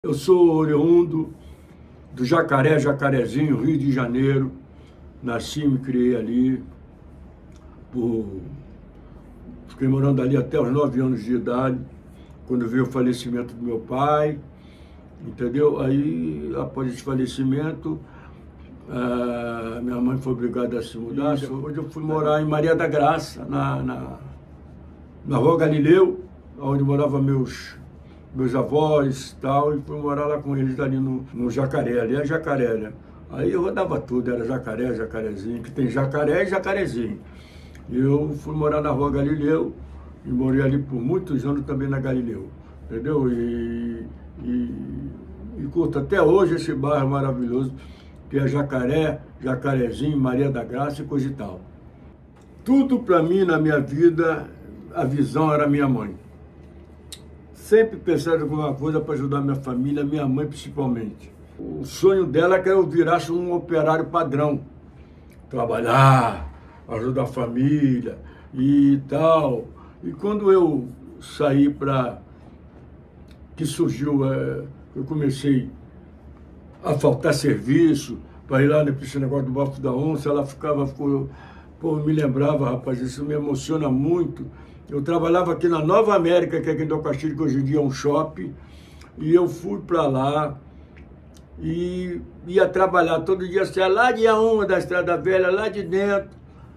Eu sou oriundo do Jacaré, Jacarezinho, Rio de Janeiro. Nasci e me criei ali. Fiquei morando ali até os 9 anos de idade, quando veio o falecimento do meu pai, entendeu? Aí, após esse falecimento, minha mãe foi obrigada a se mudar. Hoje eu fui morar em Maria da Graça, na Rua Galileu, onde moravam meus avós e tal, e fui morar lá com eles ali no Jacaré, ali é Jacaré, né? Aí eu rodava tudo, era Jacaré, Jacarezinho, que tem Jacaré e Jacarezinho. E eu fui morar na Rua Galileu, e morei ali por muitos anos também na Galileu, entendeu? E curto até hoje esse bairro maravilhoso, que é Jacaré, Jacarezinho, Maria da Graça e coisa e tal. Tudo para mim na minha vida, a visão era minha mãe. Sempre pensar em alguma coisa para ajudar minha família, minha mãe principalmente. O sonho dela é que eu virasse um operário padrão. Trabalhar, ajudar a família e tal. E quando eu saí que surgiu, eu comecei a faltar serviço, para ir lá nesse negócio do Bafo da Onça, ela me lembrava, rapaz, isso me emociona muito. Eu trabalhava aqui na Nova América, que é aqui em Dom Castilho, que hoje em dia é um shopping, e eu fui para lá e ia trabalhar todo dia, saia lá de A1 da Estrada Velha, lá de dentro,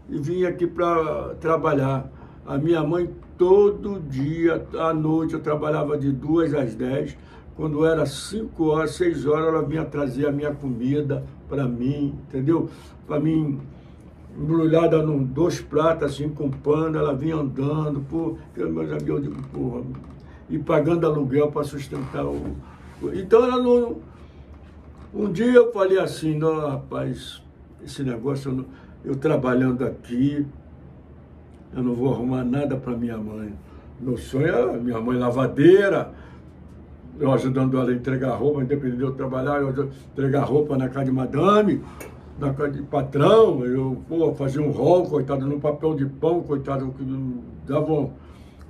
e vinha aqui para trabalhar. A minha mãe, todo dia, à noite, eu trabalhava de 2 às 10, quando era 5 horas, 6 horas, ela vinha trazer a minha comida para mim, entendeu? Para mim, embrulhada em 2 pratos, assim, com pano, ela vinha andando, meus amigos, eu digo, porra, e pagando aluguel para sustentar o... Então, ela não... Um dia eu falei assim, não, rapaz, esse negócio, eu trabalhando aqui, eu não vou arrumar nada para minha mãe. Meu sonho é minha mãe lavadeira, eu ajudando ela a entregar roupa, independente de eu trabalhar, eu entregar roupa na casa de madame, na casa de patrão, eu fazia um rol, coitado, no papel de pão, coitado, que não dava.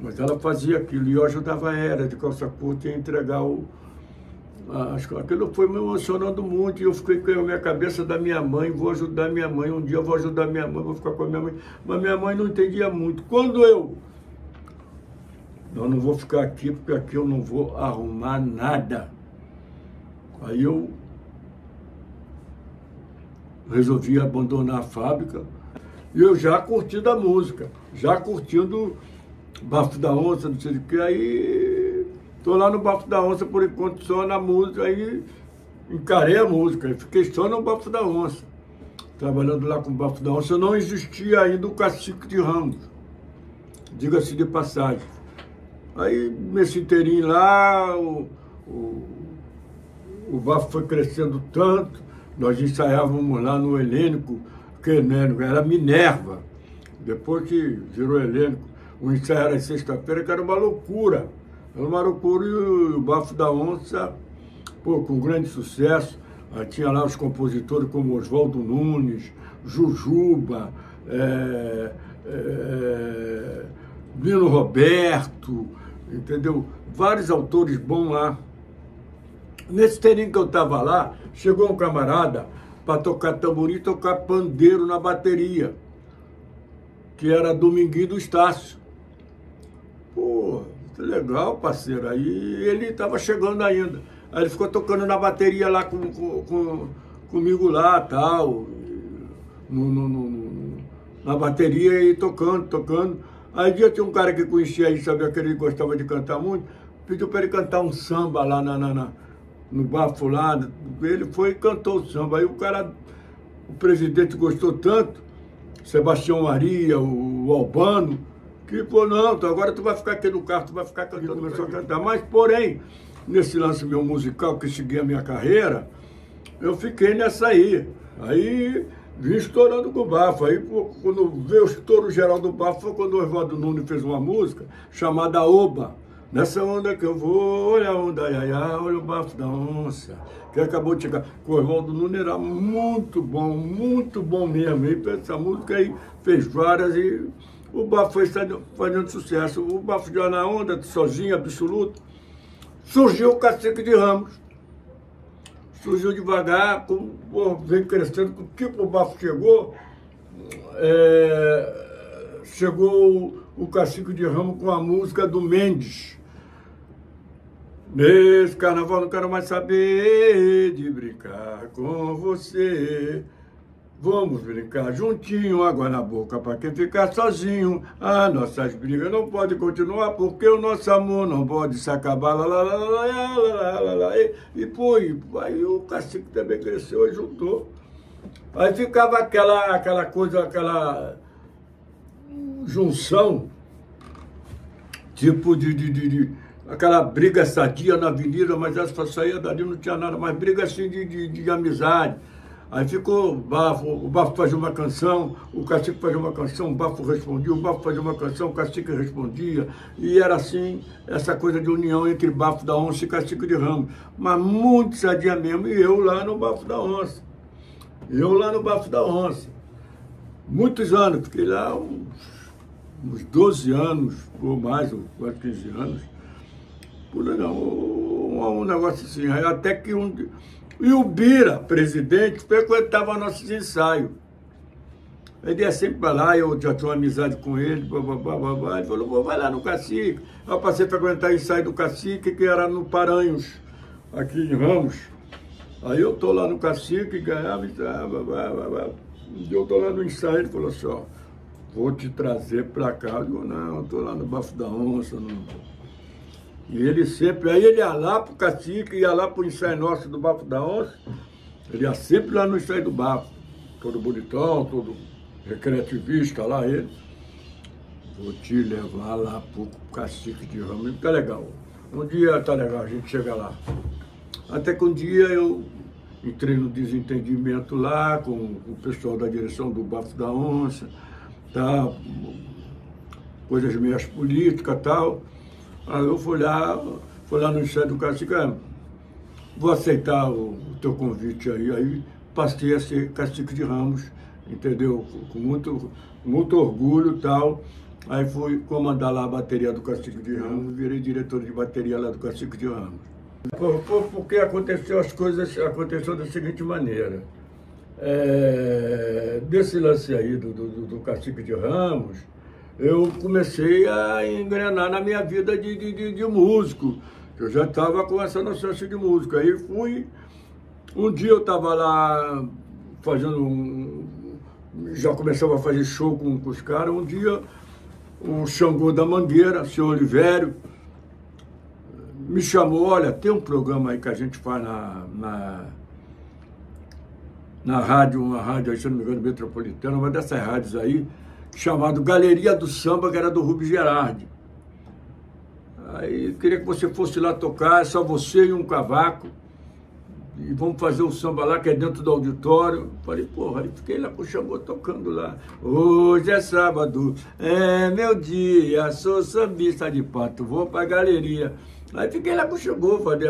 Mas ela fazia aquilo, e eu ajudava ela de calça curta a entregar aquilo foi me emocionando muito, e eu fiquei com a minha cabeça da minha mãe, vou ajudar minha mãe, um dia eu vou ajudar minha mãe, vou ficar com a minha mãe. Mas minha mãe não entendia muito. Quando eu não vou ficar aqui, porque aqui eu não vou arrumar nada. Aí eu resolvi abandonar a fábrica, e eu já curtindo a música, já curtindo Bafo da Onça, não sei o que, aí estou lá no Bafo da Onça por enquanto, só na música, aí encarei a música, e fiquei só no Bafo da Onça, trabalhando lá com o Bafo da Onça. Não existia ainda o Cacique de Ramos, diga-se de passagem. Aí, nesse inteirinho lá, o Bafo foi crescendo tanto, nós ensaiávamos lá no Helênico, que era Minerva, depois que virou Helênico, o ensaio era sexta-feira, que era uma loucura. Era uma loucura, e o Bafo da Onça, com grande sucesso. Tinha lá os compositores como Oswaldo Nunes, Jujuba, Lino Roberto, entendeu? Vários autores bons lá. Nesse terreno que eu estava lá, chegou um camarada para tocar tamborim e tocar pandeiro na bateria, que era Dominguinho do Estácio. Pô, que legal, parceiro. Aí ele estava chegando ainda. Aí ele ficou tocando na bateria lá comigo lá, tal, na bateria, e tocando. Aí dia tinha um cara que conhecia aí, sabia que ele gostava de cantar muito, pediu para ele cantar um samba lá no Bafo lá. Ele foi e cantou o samba. Aí o presidente gostou tanto, Sebastião Maria, o Albano, que, pô, não, agora tu vai ficar aqui no carro, tu vai ficar cantando, começou a cantar. Mas, porém, nesse lance meu musical, que segui a minha carreira, eu fiquei nessa aí. Aí vim estourando com o Bafo. Aí, pô, quando veio o estouro geral do Bafo, foi quando o Oswaldo Nunes fez uma música chamada Oba. Nessa onda que eu vou, olha a onda, iaiá, olha o Bafo da Onça, que acabou de chegar. O Oswaldo Nunes era muito bom mesmo. E essa música aí fez várias, e o Bafo foi fazendo sucesso. O Bafo já na onda, sozinho, absoluto. Surgiu o Cacique de Ramos. surgiu devagar, veio crescendo, tipo o bafo chegou, chegou o Cacique de Ramos com a música do Mendes. Nesse carnaval não quero mais saber de brincar com você. Vamos brincar juntinho, água na boca para quem ficar sozinho. As nossas brigas não podem continuar porque o nosso amor não pode se acabar. E foi. Aí o Cacique também cresceu e juntou. Aí ficava aquela coisa, aquela junção, tipo aquela briga sadia na avenida, mas essa saía dali não tinha nada, mas briga assim de amizade. Aí ficou o Bafo fazia uma canção, o Cacique fazia uma canção, o Bafo respondia, o Bafo fazia uma canção, o Cacique respondia, e era assim, essa coisa de união entre Bafo da Onça e Cacique de Ramos, mas muito sadia mesmo, e eu lá no Bafo da Onça. Muitos anos, fiquei lá uns 12 anos, ou mais, ou quase 15 anos, por aí não, um negócio assim, até que e o Bira, presidente, frequentava nossos ensaios. Ele ia sempre para lá, eu já tinha uma amizade com ele, ele falou, vai lá no Cacique. Eu passei a frequentar o ensaio do Cacique, que era no Paranhos, aqui em Ramos. Aí eu tô lá no Cacique, ganhava, eu tô lá no ensaio, ele falou assim, ó, vou te trazer para cá. Eu digo, não, eu tô lá no Bafo da Onça, não. E ele sempre, aí ele ia lá pro Cacique, ia lá pro ensaio nosso do Bafo da Onça, ele ia sempre lá no ensaio do Bafo, todo bonitão, todo recreativista lá, ele. Vou te levar lá pro Cacique de Ramos, tá legal. Um dia tá legal, a gente chega lá. Até que um dia eu entrei no desentendimento lá com o pessoal da direção do Bafo da Onça, tá, coisas meias políticas e tal. Aí eu fui lá no ensaio do Cacique, vou aceitar o teu convite aí passei a ser Cacique de Ramos, entendeu? Com muito orgulho e tal. Aí fui comandar lá a bateria do Cacique de Ramos, virei diretor de bateria lá do Cacique de Ramos. Porque as coisas aconteceram da seguinte maneira. Desse lance aí do Cacique de Ramos, eu comecei a engrenar na minha vida de músico. Eu já estava com essa noção de música. Aí um dia eu estava lá fazendo já começava a fazer show com os caras. Um dia o Xangô da Mangueira, o senhor Olivério, me chamou, olha, tem um programa aí que a gente faz na rádio, uma rádio aí, se não me engano, metropolitana, uma dessas rádios aí, chamado Galeria do Samba, que era do Rubens Gerardi. Aí queria que você fosse lá tocar, é só você e um cavaco, e vamos fazer um samba lá, que é dentro do auditório. Falei, porra, aí fiquei lá com o Xangô tocando lá. Hoje é sábado, é meu dia, sou sambista de pato, vou pra galeria. Aí fiquei lá com o Xangô, falei,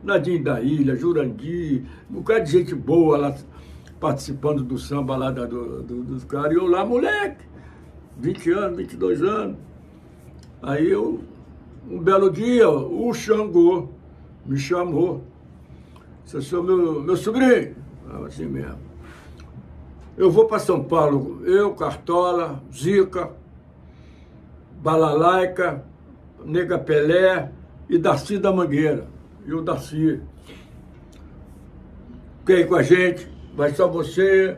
Nadinho da Ilha, Jurandir, um bocado de gente boa lá, participando do samba lá dos caras, e eu lá, moleque, 20 anos, 22 anos. Aí um belo dia, o Xangô me chamou. Você é meu sobrinho? Assim mesmo. Eu vou para São Paulo, eu, Cartola, Zica, Balalaica, Nega Pelé e Darcy da Mangueira. E o Darcy. Quem com a gente? Vai só você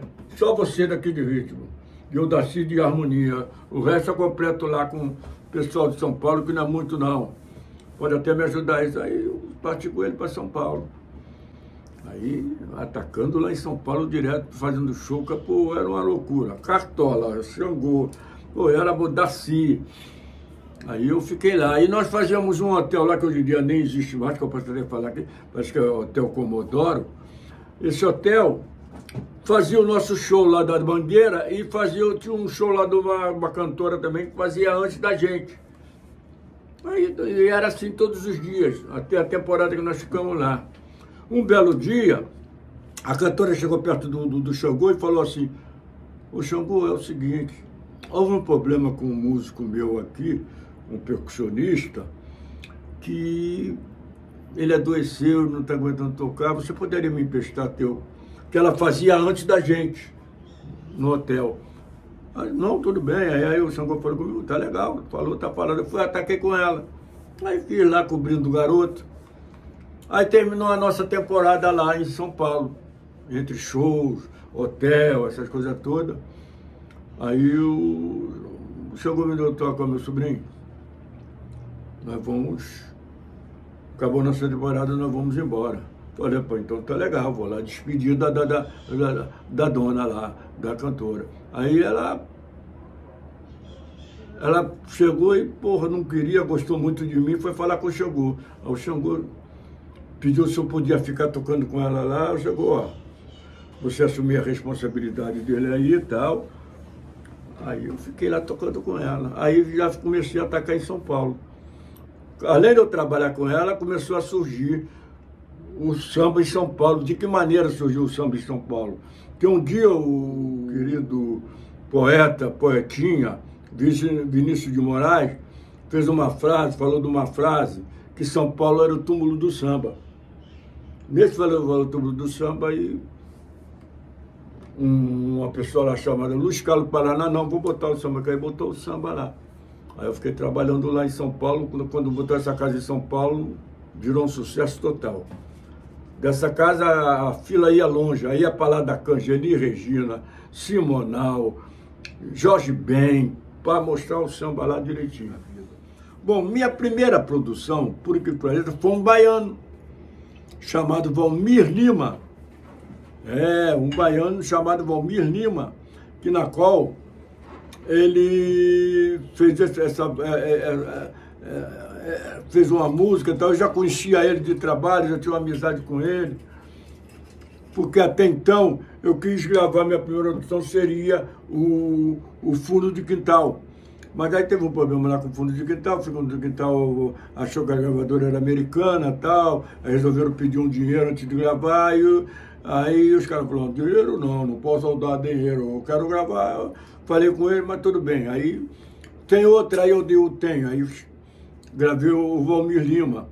daqui de ritmo. E o Darcy de harmonia. O resto eu completo lá com o pessoal de São Paulo, que não é muito não. Pode até me ajudar isso. Aí eu parti com ele para São Paulo. Aí, atacando lá em São Paulo direto, fazendo show, que, pô, era uma loucura. Cartola, Xangô, pô, era Darcy. Aí eu fiquei lá. Aí nós fazíamos um hotel lá, que hoje em dia nem existe mais, que eu posso até falar aqui, parece que é o Hotel Comodoro. Esse hotel fazia o nosso show lá da Mangueira e tinha um show lá de uma cantora também que fazia antes da gente. Aí e era assim todos os dias, até a temporada que nós ficamos lá. Um belo dia, a cantora chegou perto do Xangô e falou assim, ô Xangô, é o seguinte, houve um problema com um músico meu aqui, um percussionista, que ele adoeceu, não está aguentando tocar, você poderia me emprestar teu? Que ela fazia antes da gente, no hotel. Aí, não, tudo bem. Aí o Xangô falou comigo, tá legal, falou, tá falando. Eu fui, ataquei com ela. Aí fiz lá cobrindo o garoto. Aí terminou a nossa temporada lá em São Paulo, entre shows, hotel, essas coisas todas. Aí o Xangô me deu toque com meu sobrinho. Nós vamos, acabou nossa temporada, nós vamos embora. Falei, pô, então tá legal, vou lá despedir da dona lá, da cantora. Aí ela chegou e, porra, não queria, gostou muito de mim, foi falar com o Xangô. Aí o Xangô pediu se eu podia ficar tocando com ela lá. Eu chegou, ó, você assumir a responsabilidade dele aí e tal. Aí eu fiquei lá tocando com ela. Aí já comecei a atacar em São Paulo. Além de eu trabalhar com ela, começou a surgir o samba em São Paulo. De que maneira surgiu o samba em São Paulo? Que um dia o querido poetinha, Vinícius de Moraes, fez uma frase, falou de uma frase, que São Paulo era o túmulo do samba. Nesse falou túmulo do samba, aí uma pessoa lá chamada Luiz Carlos Paraná, não, vou botar o samba, que aí botou o samba lá. Aí eu fiquei trabalhando lá em São Paulo, quando botou essa casa em São Paulo, virou um sucesso total. Dessa casa a fila ia longe, aí ia para lá da Cangeli Regina, Simonal, Jorge Ben, para mostrar o samba lá direitinho. Bom, minha primeira produção, por que pareça, foi um baiano, chamado Valmir Lima. Um baiano chamado Valmir Lima, que na qual ele fez uma música, então eu já conhecia ele de trabalho, já tinha uma amizade com ele, porque até então eu quis gravar, minha primeira produção seria o Fundo de Quintal. Mas aí teve um problema lá com o Fundo de Quintal, o Fundo de Quintal achou que a gravadora era americana e tal, aí resolveram pedir um dinheiro antes de gravar, aí os caras falaram, dinheiro não posso dar dinheiro, eu quero gravar. Falei com ele, mas tudo bem. Aí tem outra, aí eu tenho. Aí gravei o Valmir Lima,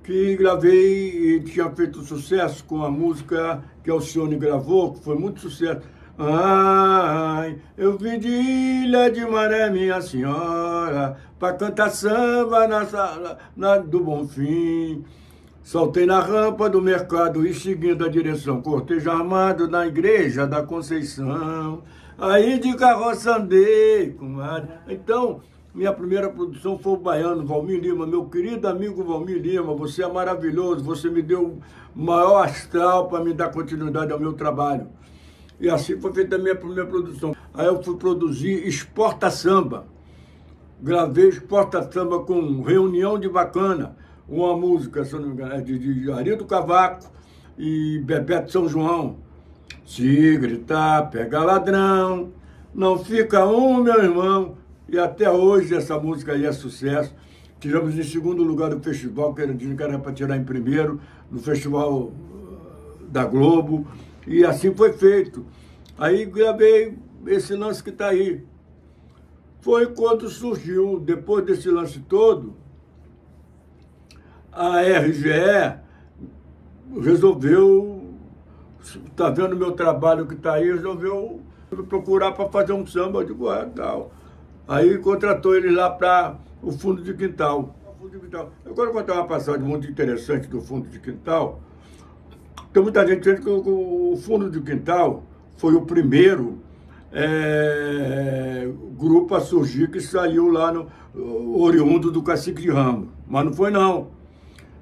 que gravei e tinha feito sucesso com a música que Alcione gravou, que foi muito sucesso. Ai, eu vim de Ilha de Maré, minha senhora, pra cantar samba na sala do Bonfim. Saltei na rampa do mercado e seguindo a direção, cortejo armado na igreja da Conceição. Aí de carroça andei, comadre. Então, minha primeira produção foi o baiano, Valmir Lima. Meu querido amigo Valmir Lima, você é maravilhoso, você me deu o maior astral para me dar continuidade ao meu trabalho. E assim foi feita a minha primeira produção. Aí eu fui produzir Exporta Samba. Gravei Exporta Samba com Reunião de Bacana, uma música, se não me engano, de Arido Cavaco e Bebeto São João. Se gritar, pega ladrão, não fica meu irmão. E até hoje essa música aí é sucesso. Tiramos em segundo lugar do festival, que era para tirar em primeiro, no Festival da Globo. E assim foi feito. Aí gravei esse lance que está aí. Foi quando surgiu, depois desse lance todo, a RGE resolveu, tá vendo meu trabalho que tá aí, resolveu procurar para fazer um samba. Eu digo, tal. Aí contratou ele lá para o Fundo de Quintal. Eu quero contar uma passagem muito interessante do Fundo de Quintal. Tem muita gente dizendo que o Fundo de Quintal foi o primeiro grupo a surgir que saiu lá no oriundo do Cacique de Ramos. Mas não foi, não.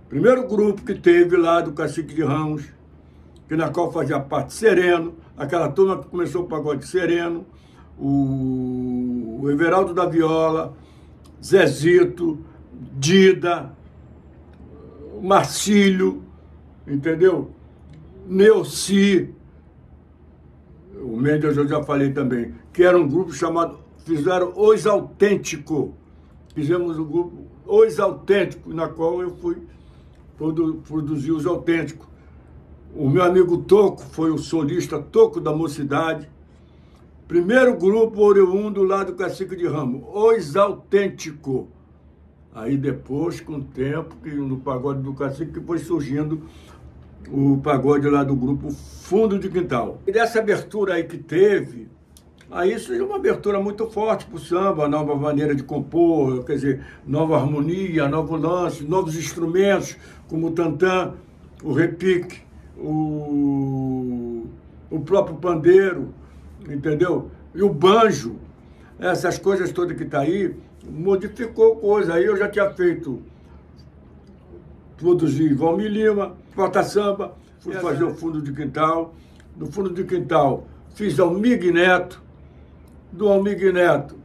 Primeiro grupo que teve lá do Cacique de Ramos, que na qual fazia parte Sereno, aquela turma que começou o pagode Sereno, o Everaldo da Viola, Zezito, Dida, Marcílio, entendeu? Neuci, o Mendes eu já falei também, que era um grupo chamado, fizeram Os Autênticos. Fizemos o grupo Os Autênticos, na qual eu fui produzir Os Autênticos. O meu amigo Toco foi o solista Toco da Mocidade. Primeiro grupo oriundo lá do Cacique de Ramos, Os Autênticos. Aí depois, com o tempo, que no pagode do Cacique, que foi surgindo o pagode lá do grupo Fundo de Quintal. E dessa abertura aí que teve, aí surgiu uma abertura muito forte para o samba, nova maneira de compor, quer dizer, nova harmonia, novo lance, novos instrumentos, como o tantã, o repique, o próprio pandeiro, entendeu? E o banjo, essas coisas todas que tá aí, modificou coisa. Aí eu já tinha feito, produzi Valmir Lima, Porta Samba, fui fazer o Fundo de Quintal. No Fundo de Quintal fiz Almig Neto. Do Almig Neto,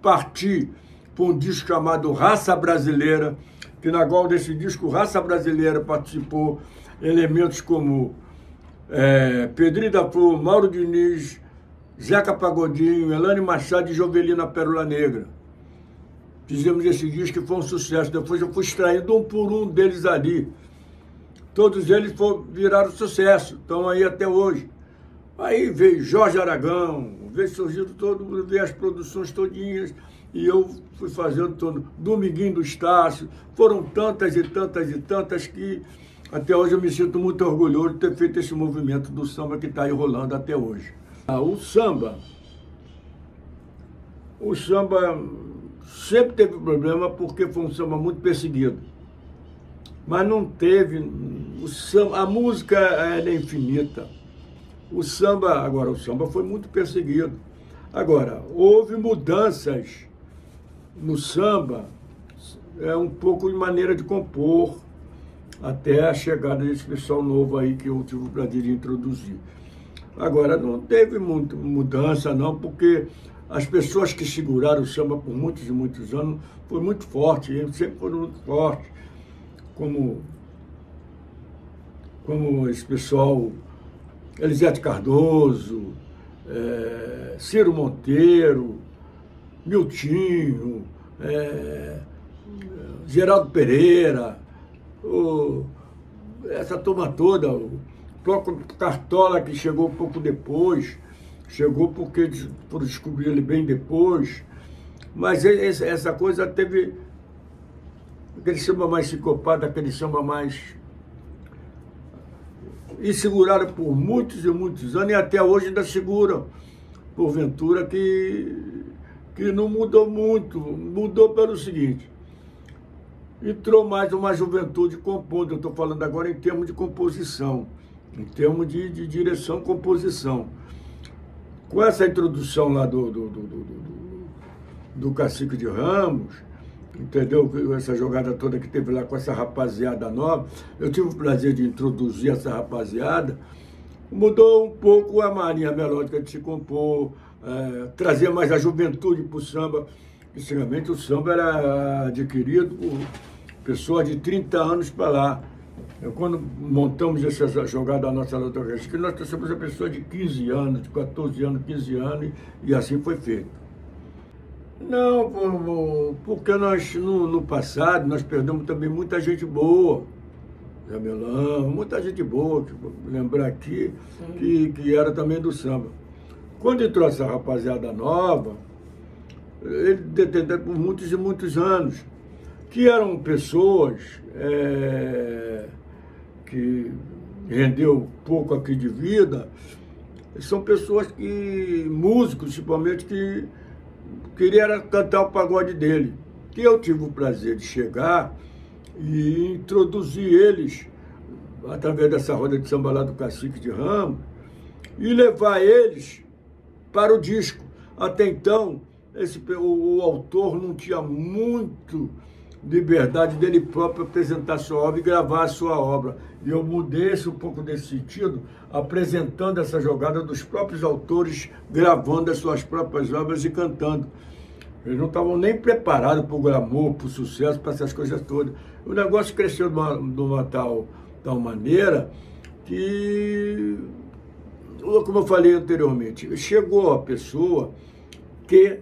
parti para um disco chamado Raça Brasileira, que na qual desse disco Raça Brasileira participou elementos como Pedrinho da Flor, Mauro Diniz, Zeca Pagodinho, Elane Machado e Jovelina Pérola Negra. Fizemos esse disco que foi um sucesso. Depois eu fui extraindo um por um deles ali. Todos eles viraram sucesso, estão aí até hoje. Aí veio Jorge Aragão, veio surgindo veio as produções todinhas, e eu fui fazendo todo. Dominguinho do Estácio. Foram tantas e tantas e tantas que até hoje eu me sinto muito orgulhoso de ter feito esse movimento do samba que está aí rolando até hoje. O samba sempre teve problema porque foi um samba muito perseguido. Mas não teve... a música é infinita. O samba foi muito perseguido. Agora, houve mudanças no samba, um pouco de maneira de compor, até a chegada desse pessoal novo aí que eu tive o prazer de introduzir. Agora, não teve muita mudança não, porque as pessoas que seguraram o samba por muitos e muitos anos foi muito forte, eles sempre foram muito fortes, como esse pessoal, Elisete Cardoso, Ciro Monteiro, Miltinho, Geraldo Pereira, essa turma toda, o próprio Cartola, que chegou um pouco depois, chegou por descobrir ele bem depois, mas essa coisa teve aquele samba mais psicopata, aquele samba mais... E seguraram por muitos e muitos anos, e até hoje ainda seguram, porventura, que não mudou muito. Mudou pelo seguinte: entrou mais uma juventude compondo. Eu estou falando agora em termos de composição, em termos de direção, composição. Com essa introdução lá do Cacique de Ramos, entendeu? Essa jogada toda que teve lá com essa rapaziada nova, eu tive o prazer de introduzir essa rapaziada. Mudou um pouco a marinha melódica de se compor, trazer mais a juventude para o samba. Antigamente o samba era adquirido por pessoas de 30 anos para lá. Quando montamos essa jogada nossa lá do Cacique, nós trouxemos a pessoa de 15 anos, de 14 anos, 15 anos, e assim foi feito. Não, porque nós, no passado, nós perdemos também muita gente boa. Jamelão, muita gente boa, que vou lembrar aqui, que era também do samba. Quando entrou essa rapaziada nova, ele detendeu por muitos e muitos anos, que eram pessoas que rendeu pouco aqui de vida, são pessoas músicos, principalmente, que queria cantar o pagode dele, que eu tive o prazer de chegar e introduzir eles, através dessa roda de samba lá do Cacique de Ramos, e levar eles para o disco. Até então, o autor não tinha muito liberdade dele próprio apresentar sua obra e gravar a sua obra. E eu mudei um pouco desse sentido, apresentando essa jogada dos próprios autores, gravando as suas próprias obras e cantando. Eles não estavam nem preparados para o glamour, para o sucesso, para essas coisas todas. O negócio cresceu de uma tal maneira que, como eu falei anteriormente, chegou a pessoa que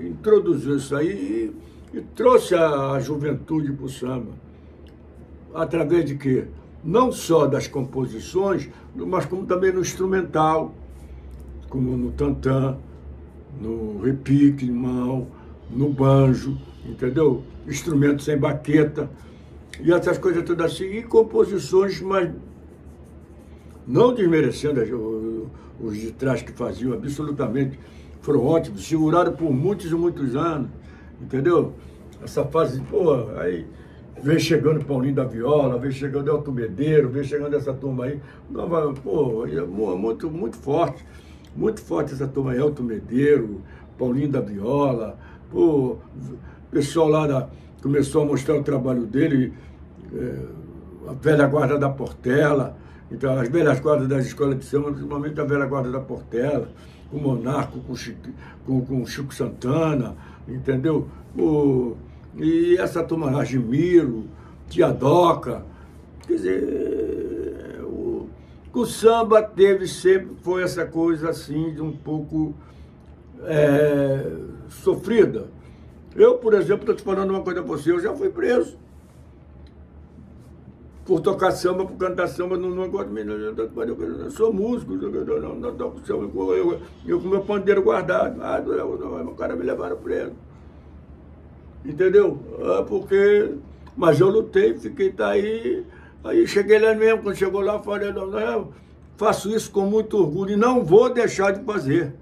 introduziu isso aí e trouxe a juventude para o samba. Através de quê? Não só das composições, mas como também no instrumental, como no tantã, no repique, mão, no banjo, entendeu? Instrumentos sem baqueta, e essas coisas todas assim, e composições, mas não desmerecendo os de trás que faziam, absolutamente, foram ótimos, seguraram por muitos e muitos anos, entendeu? Essa fase, pô, aí vem chegando Paulinho da Viola, vem chegando Elton Medeiros, vem chegando essa turma aí, nova, pô, muito forte essa turma aí, Elton Medeiros, Paulinho da Viola, pô, o pessoal lá começou a mostrar o trabalho dele, a velha guarda da Portela, então as velhas guardas das escolas de samba, principalmente a velha guarda da Portela, o Monarco com o Chico Santana, entendeu? E essa turma lá, Gemilo, Tia Doca, quer dizer, o samba foi essa coisa assim, de um pouco sofrida. Eu, por exemplo, estou te falando uma coisa para você, eu já fui preso por tocar samba, por cantar samba, não gosto de eu sou músico, não toco samba, eu com meu pandeiro guardado, o cara me levaram preso. Entendeu? Mas eu lutei, fiquei aí cheguei lá mesmo, quando chegou lá, falei, não, faço isso com muito orgulho e não vou deixar de fazer.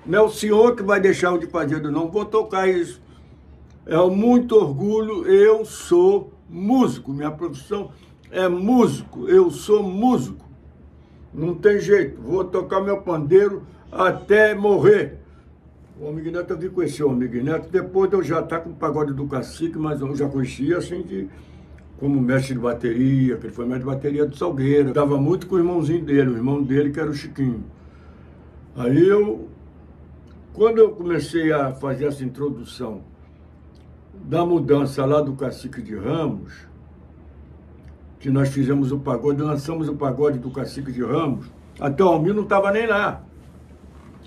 Não é o senhor que vai deixar de fazer, não vou tocar isso. É muito orgulho, eu sou músico, minha profissão é músico, eu sou músico. Não tem jeito, vou tocar meu pandeiro até morrer. O Almir Neto, eu vi conhecer o Almir Neto, depois de eu já estar com o Pagode do Cacique, mas eu já conhecia assim como mestre de bateria, que ele foi mestre de bateria do Salgueiro. Estava muito com o irmãozinho dele, o irmão dele que era o Chiquinho. Aí quando eu comecei a fazer essa introdução da mudança lá do Cacique de Ramos, que nós fizemos o pagode, lançamos o Pagode do Cacique de Ramos, até o Almir não estava nem lá.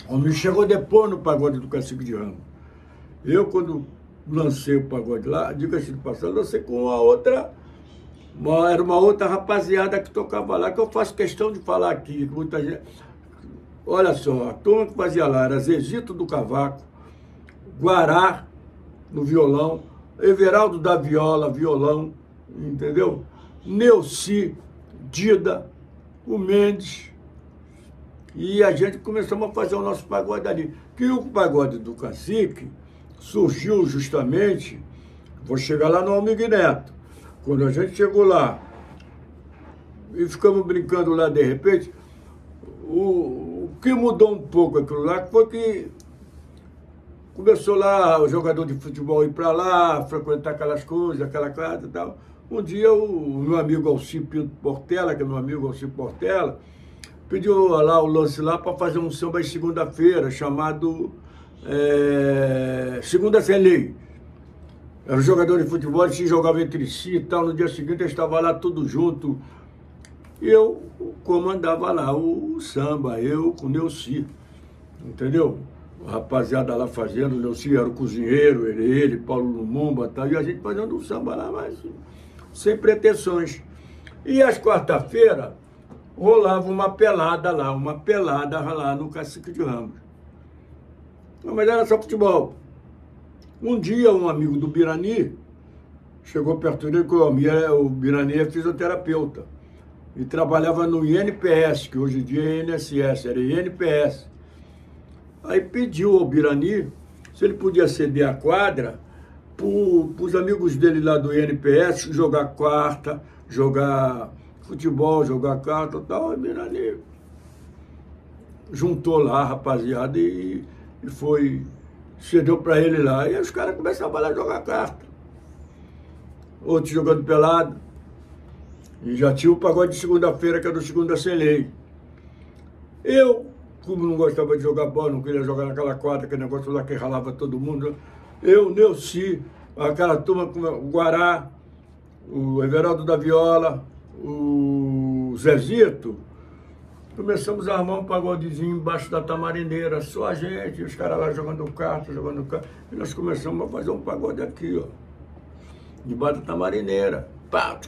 O Almir chegou depois no Pagode do Cacique de Ramos. Eu, quando lancei o pagode lá, diga-se de passagem, lancei com era uma outra rapaziada que tocava lá, que eu faço questão de falar aqui, que muita gente... Olha só, a turma que fazia lá era Zezito do Cavaco, Guará no violão, Everaldo da Viola, violão, entendeu? Neuci, Dida, o Mendes, e a gente começamos a fazer o nosso pagode ali. Que o Pagode do Cacique surgiu justamente, vou chegar lá no Almir Neto, quando a gente chegou lá e ficamos brincando lá de repente, o que mudou um pouco aquilo lá foi que começou lá o jogador de futebol ir para lá, frequentar aquelas coisas, aquela casa e tal. Um dia o meu amigo Alci Pinto Portela, que é meu amigo Alci Portela, pediu lá o lance lá para fazer um samba de segunda-feira, chamado Segunda Sem Lei. Era um jogador de futebol, eles se jogavam entre si e tal. No dia seguinte eu estava lá tudo junto. E eu comandava lá o samba, eu com o Neuci, entendeu? A rapaziada lá fazendo, o Neuci era o cozinheiro, ele, Paulo Lumumba e tal, e a gente fazendo um samba lá, mas sem pretensões. E às quarta-feiras rolava uma pelada lá no Cacique de Ramos. Mas era só futebol. Um dia um amigo do Birani chegou perto dele, que o Birani é fisioterapeuta, e trabalhava no INPS, que hoje em dia é INSS, era INPS. Aí pediu ao Birani se ele podia ceder a quadra para os amigos dele lá do INPS jogar quarta, jogar futebol, jogar carta e tal. O Birani juntou lá a rapaziada e cedeu para ele lá. E aí os caras começavam lá a jogar carta. Outros jogando pelado. E já tinha o pagode de segunda-feira, que era do Segunda Sem Lei. Eu, como não gostava de jogar bola, não queria jogar naquela quadra, aquele negócio lá que ralava todo mundo, eu, Neuci, aquela turma com o Guará, o Everaldo da Viola, o Zezito, começamos a armar um pagodezinho embaixo da Tamarineira, só a gente, os caras lá jogando carta, e nós começamos a fazer um pagode aqui, ó, debaixo da Tamarineira, pá,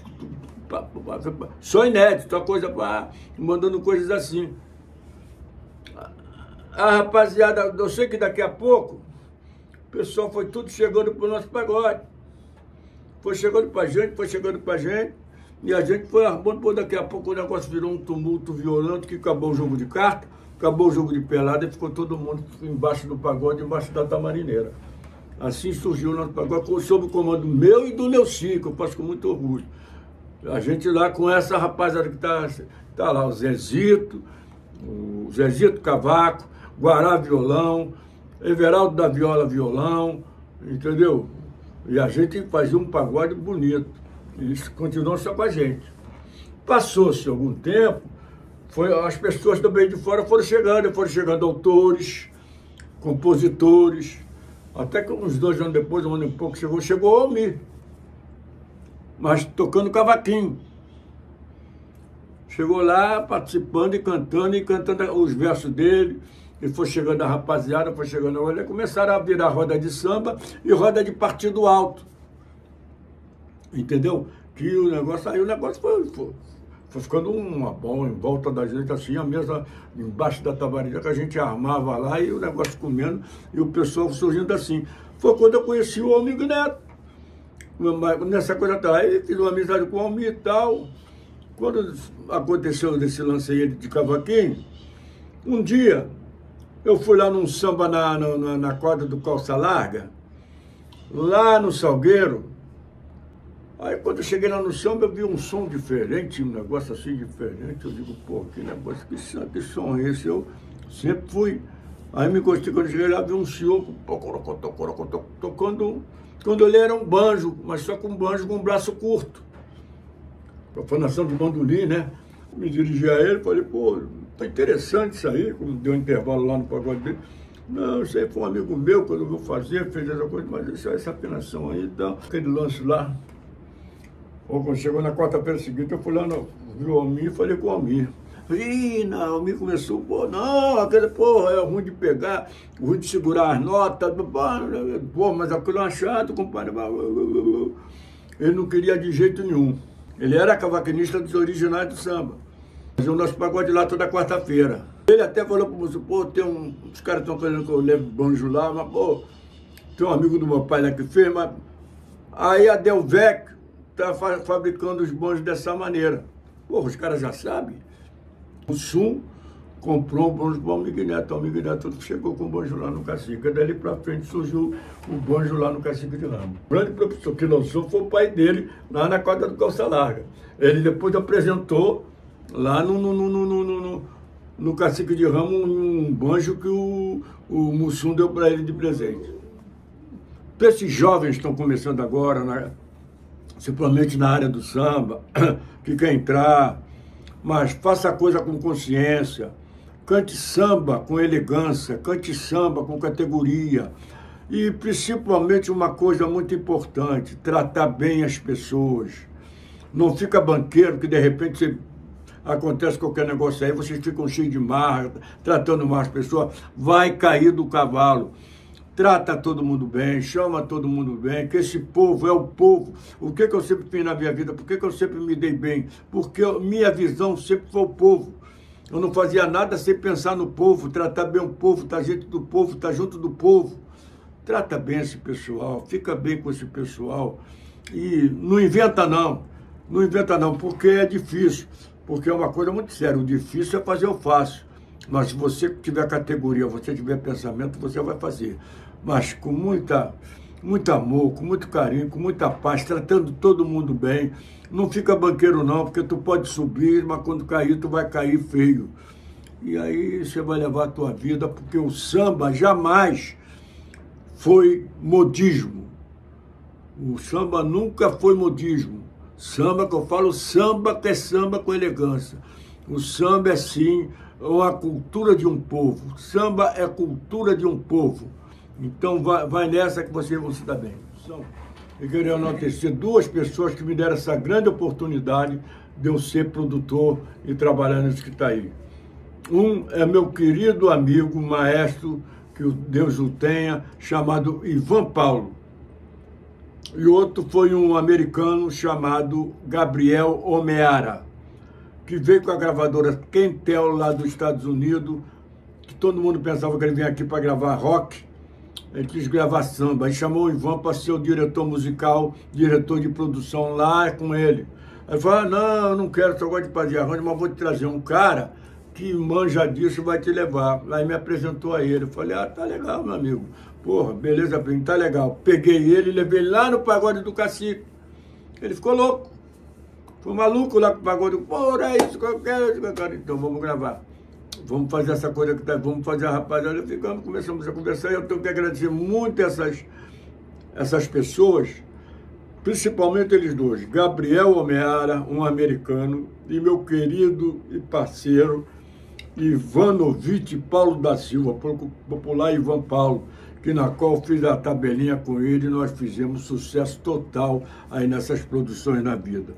só inédito, mandando coisas assim. A rapaziada, eu sei que daqui a pouco o pessoal foi tudo chegando pro nosso pagode. Foi chegando pra gente, e a gente foi armando, pô, daqui a pouco o negócio virou um tumulto violento, que acabou o jogo de carta, acabou o jogo de pelada, e ficou todo mundo embaixo do pagode, embaixo da tamarineira. Assim surgiu o nosso pagode, sob o comando meu e do Neuci, que eu faço com muito orgulho. A gente lá com essa rapaziada que tá lá, o Zezito Cavaco, Guará violão, Everaldo da Viola violão, entendeu? E a gente fazia um pagode bonito. E isso continuou só com a gente. Passou-se algum tempo, as pessoas também de fora foram chegando autores, compositores, até que uns 2 anos depois, 1 ano e pouco, chegou o Almir, mas tocando cavaquinho. Chegou lá participando e cantando os versos dele, e foi chegando a rapaziada, foi chegando a olha, começaram a virar roda de samba e roda de partido alto. Entendeu? Que o negócio, aí o negócio foi ficando uma bola em volta da gente, assim, a mesa embaixo da tamarineira que a gente armava lá e o negócio comendo e o pessoal surgindo assim. Foi quando eu conheci o Almir Neto. Nessa coisa aí, fiz uma amizade com o Almir e tal. Quando aconteceu desse lance aí de cavaquinho, um dia eu fui lá num samba na quadra do Calça Larga, lá no Salgueiro. Aí quando eu cheguei lá no samba, eu vi um som diferente, um negócio assim diferente. Eu digo, pô, que negócio, que som é esse? Eu sempre fui. Aí me gostei, quando eu cheguei lá, vi um senhor tocando. Quando ele era um banjo, mas só com um banjo com um braço curto. Profanação de bandolim, né? Me dirigi a ele, falei, pô, tá interessante isso aí, como deu um intervalo lá no pagode dele. Não, isso aí foi um amigo meu, quando eu vou fazer, fez essa coisa, mas isso é essa afinação aí, então, aquele lance lá. Ou quando chegou na quarta-feira seguinte, eu fui lá, vi o Almir e falei com o Almir. Ih, não, o Almir começou, pô, não, aquele, pô, é ruim de pegar, ruim de segurar as notas, pô, mas aquilo é chato, compadre. Ele não queria de jeito nenhum. Ele era cavaquinista dos originais do samba. Fazia o nosso pagode lá toda quarta-feira. Ele até falou pro moço, pô, os caras estão querendo que eu leve banjo lá, mas, pô, tem um amigo do meu pai lá que fez, mas... Aí a Delvec tá fabricando os banjos dessa maneira. Pô, os caras já sabem. O Sum comprou um banjo para o Almir Neto chegou com o banjo lá no Cacique. Dali para frente surgiu o banjo lá no Cacique de Ramos. O grande professor que lançou foi o pai dele, lá na quadra do Calça Larga. Ele depois apresentou lá no Cacique de Ramos um banjo que o Mussum deu para ele de presente. Então, esses jovens que estão começando agora, principalmente na área do samba, que quer entrar, mas faça a coisa com consciência, cante samba com elegância, cante samba com categoria, e principalmente uma coisa muito importante, tratar bem as pessoas. Não fica banqueiro que de repente acontece qualquer negócio aí, vocês ficam cheios de marra, tratando mal as pessoas, vai cair do cavalo. Trata todo mundo bem, chama todo mundo bem, que esse povo é o povo. O que eu sempre fiz na minha vida? Por que eu sempre me dei bem? Porque minha visão sempre foi o povo. Eu não fazia nada sem pensar no povo, tratar bem o povo, estar junto do povo, estar junto do povo. Trata bem esse pessoal, fica bem com esse pessoal. E não inventa não, porque é difícil. Porque é uma coisa muito séria, o difícil é fazer o fácil. Mas se você tiver categoria, você tiver pensamento, você vai fazer. Mas com muito amor, com muito carinho, com muita paz, tratando todo mundo bem. Não fica banqueiro não, porque tu pode subir, mas quando cair, tu vai cair feio. E aí você vai levar a tua vida, porque o samba jamais foi modismo. O samba nunca foi modismo. Samba que eu falo, samba que é samba com elegância. O samba é sim uma cultura de um povo. Samba é cultura de um povo. Então vai nessa que vocês vão se dar bem. Eu queria enaltecer 2 pessoas que me deram essa grande oportunidade de eu ser produtor e trabalhar nisso que está aí. Um é meu querido amigo, maestro, que Deus o tenha, chamado Ivan Paulo. E outro foi um americano chamado Gabriel Omeara, que veio com a gravadora Kentel lá dos Estados Unidos, que todo mundo pensava que ele vinha aqui para gravar rock, Ele quis gravar samba, aí chamou o Ivan para ser o diretor musical, diretor de produção lá com ele. Aí falou, não, eu não quero, só gosto de fazer arranjo, mas vou te trazer um cara que manja disso, vai te levar. Aí me apresentou a ele, eu falei, tá legal, meu amigo. Porra, beleza, tá legal. Peguei ele e levei ele lá no Pagode do Cacique. Ele ficou louco. Foi maluco lá com o Pagode. Porra, é isso que eu quero. Então vamos gravar. Vamos fazer essa coisa que tá, vamos fazer a rapaziada. Ficamos, começamos a conversar e eu tenho que agradecer muito essas pessoas, principalmente eles dois, Gabriel Omeara, um americano, e meu querido e parceiro Ivanovic Paulo da Silva, popular Ivan Paulo, que na qual fiz a tabelinha com ele e nós fizemos sucesso total aí nessas produções na vida.